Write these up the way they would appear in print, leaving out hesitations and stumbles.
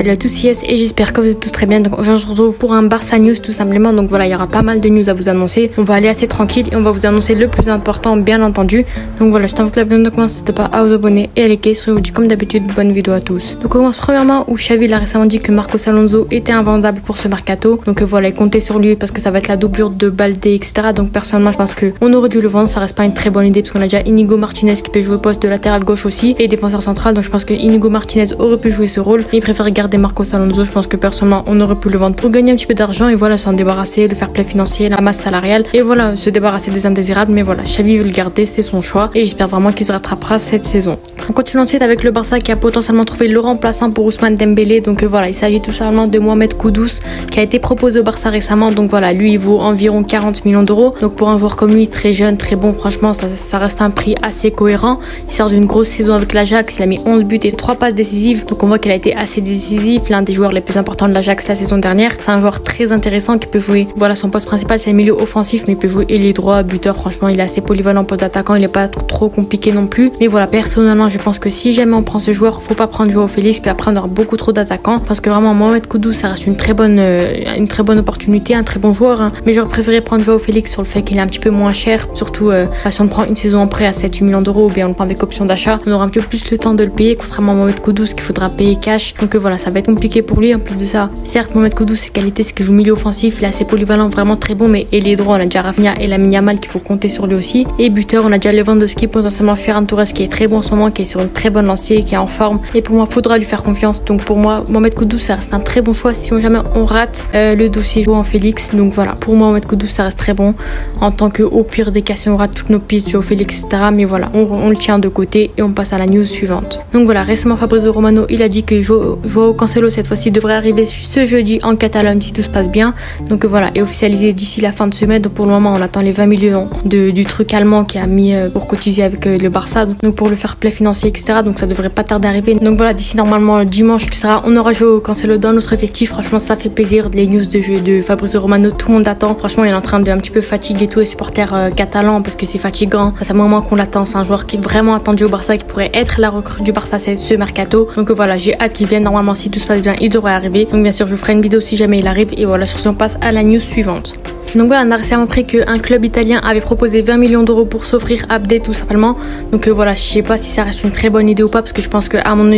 Salut à tous, yes, et j'espère que vous êtes tous très bien. Donc aujourd'hui on se retrouve pour un Barça News tout simplement. Donc voilà, il y aura pas mal de news à vous annoncer. On va aller assez tranquille et on va vous annoncer le plus important, bien entendu. Donc voilà, je t'invite à la vidéo de commencer, n'hésitez pas à vous abonner et à liker. Je vous dis comme d'habitude, bonne vidéo à tous. Donc on commence premièrement où Xavi a récemment dit que Marcos Alonso était invendable pour ce mercato. Donc voilà, il comptait sur lui parce que ça va être la doublure de Baldé, etc. Donc personnellement, je pense qu'on aurait dû le vendre. Ça reste pas une très bonne idée parce qu'on a déjà Inigo Martinez qui peut jouer au poste de latéral gauche aussi et défenseur central. Donc je pense que Inigo Martinez aurait pu jouer ce rôle. Mais il préfère garder Marcos Alonso. Je pense que personnellement, on aurait pu le vendre pour gagner un petit peu d'argent et voilà, s'en débarrasser, le fair play financier, la masse salariale et voilà, se débarrasser des indésirables. Mais voilà, Xavi veut le garder, c'est son choix et j'espère vraiment qu'il se rattrapera cette saison. On continue ensuite avec le Barça qui a potentiellement trouvé le remplaçant pour Ousmane Dembélé. Donc voilà, il s'agit tout simplement de Mohamed Kudus qui a été proposé au Barça récemment. Donc voilà, lui il vaut environ 40 millions d'euros. Donc pour un joueur comme lui, très jeune, très bon, franchement, ça reste un prix assez cohérent. Il sort d'une grosse saison avec l'Ajax, il a mis 11 buts et 3 passes décisives. Donc on voit qu'il a été assez décisif, l'un des joueurs les plus importants de l'Ajax la saison dernière. C'est un joueur très intéressant qui peut jouer. Voilà, son poste principal c'est le milieu offensif, mais il peut jouer ailier droit, buteur. Franchement, il est assez polyvalent poste d'attaquant, il n'est pas trop compliqué non plus. Mais voilà, personnellement, je pense que si jamais on prend ce joueur, faut pas prendre Joao Félix puis après on aura beaucoup trop d'attaquants parce que vraiment Mohamed Kudus ça reste une très bonne opportunité, un très bon joueur. Hein. Mais j'aurais préféré prendre Joao Félix sur le fait qu'il est un petit peu moins cher, surtout si on prend une saison en prêt à 7-8 millions d'euros ou bien on le prend avec option d'achat, on aura un peu plus le temps de le payer contrairement à Mohamed Kudus qu'il faudra payer cash. Donc voilà, ça va être compliqué pour lui. En plus de ça, certes Mohamed Kudus ses qualités c'est qu'il joue milieu offensif, il est assez polyvalent, vraiment très bon, mais ailier droit on a déjà Rafinha et Lamine Yamal qu'il faut compter sur lui aussi. Et buteur on a déjà Lewandowski, potentiellement Ferran Torres qui est très bon en ce moment, qui est sur une très bonne lancée, qui est en forme et pour moi faudra lui faire confiance. Donc pour moi Mohamed Kudus ça reste un très bon choix si jamais on rate le dossier Joao Félix. Donc voilà, pour moi Mohamed Kudus ça reste très bon en tant que au pire des cas si on rate toutes nos pistes Joao Félix etc. Mais voilà, on le tient de côté et on passe à la news suivante. Donc voilà, récemment Fabrizio Romano il a dit que Joao Cancelo cette fois-ci devrait arriver ce jeudi en Catalogne si tout se passe bien. Donc voilà, et officialisé d'ici la fin de semaine. Donc pour le moment on attend les 20 millions du truc allemand qui a mis pour cotiser avec le Barça, donc pour le fair play financier etc. Donc ça devrait pas tarder à arriver. Donc voilà, d'ici normalement dimanche etc. on aura Joao Cancelo dans notre effectif. Franchement ça fait plaisir. Les news de jeu de Fabrizio Romano, tout le monde attend. Franchement il est en train de un petit peu fatiguer tous les supporters catalans parce que c'est fatigant. Ça fait un moment qu'on l'attend. C'est un joueur qui est vraiment attendu au Barça, qui pourrait être la recrue du Barça ce mercato. Donc voilà, j'ai hâte qu'il vienne. Normalement si tout se passe bien il devrait arriver. Donc bien sûr je ferai une vidéo si jamais il arrive. Et voilà, sur ce on passe à la news suivante. Donc voilà, on a récemment appris qu'un club italien avait proposé 20 millions d'euros pour s'offrir Abdé tout simplement. Donc voilà, je sais pas si ça reste une très bonne idée ou pas parce que je pense que à mon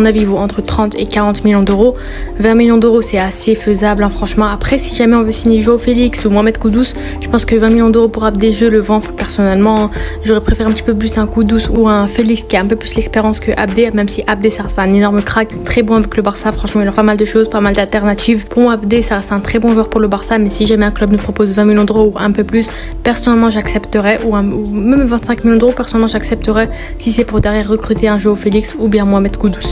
avis il vaut entre 30 et 40 millions d'euros. 20 millions d'euros c'est assez faisable hein, franchement. Après si jamais on veut signer Joao Félix ou Mohamed Kudus, je pense que 20 millions d'euros pour Abdé je le vends. Enfin, personnellement j'aurais préféré un petit peu plus un Kudus ou un Félix qui a un peu plus l'expérience que Abdé, même si Abdé ça reste un énorme crack, très bon avec le Barça. Franchement il a pas mal de choses, pas mal d'alternatives. Pour moi Abdé ça reste un très bon joueur pour le Barça, mais si jamais un club nous propose 20 millions d'euros ou un peu plus, personnellement j'accepterais, ou même 25 millions d'euros, personnellement j'accepterais si c'est pour derrière recruter un Joao Félix ou bien Mohamed Kudus.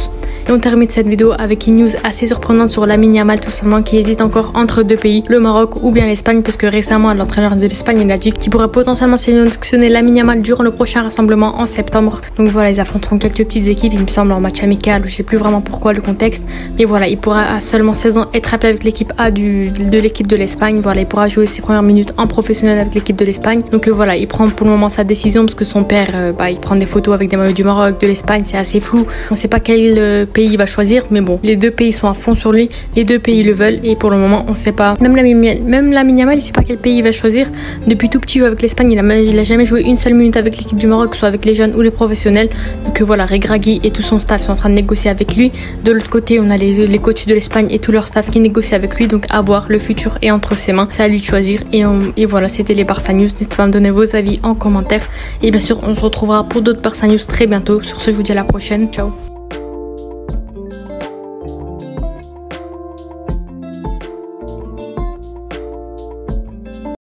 Et on termine cette vidéo avec une news assez surprenante sur Lamine Yamal tout simplement, qui hésite encore entre deux pays, le Maroc ou bien l'Espagne, parce que récemment l'entraîneur de l'Espagne il a dit qu'il pourrait potentiellement sélectionner Lamine Yamal durant le prochain rassemblement en septembre. Donc voilà, ils affronteront quelques petites équipes il me semble en match amical, je sais plus vraiment pourquoi le contexte, mais voilà, il pourra à seulement 16 ans être appelé avec l'équipe A de l'équipe de l'Espagne. Voilà, il pourra jouer ses premières minutes en professionnel avec l'équipe de l'Espagne. Donc voilà, il prend pour le moment sa décision parce que son père il prend des photos avec des maillots du Maroc, de l'Espagne, c'est assez flou, on sait pas quel pays il va choisir, mais bon, les deux pays sont à fond sur lui, les deux pays le veulent et pour le moment on sait pas. Même Lamine Yamal il sait pas quel pays il va choisir. Depuis tout petit il joue avec l'Espagne, il a jamais joué une seule minute avec l'équipe du Maroc, soit avec les jeunes ou les professionnels. Donc voilà, Regragui et tout son staff sont en train de négocier avec lui. De l'autre côté on a les coachs de l'Espagne et tout leur staff qui négocient avec lui. Donc à voir, le futur est entre ses mains, c'est à lui de choisir. Et voilà, c'était les Barça News. N'hésitez pas à me donner vos avis en commentaire et bien sûr on se retrouvera pour d'autres Barça News très bientôt. Sur ce je vous dis à la prochaine, ciao.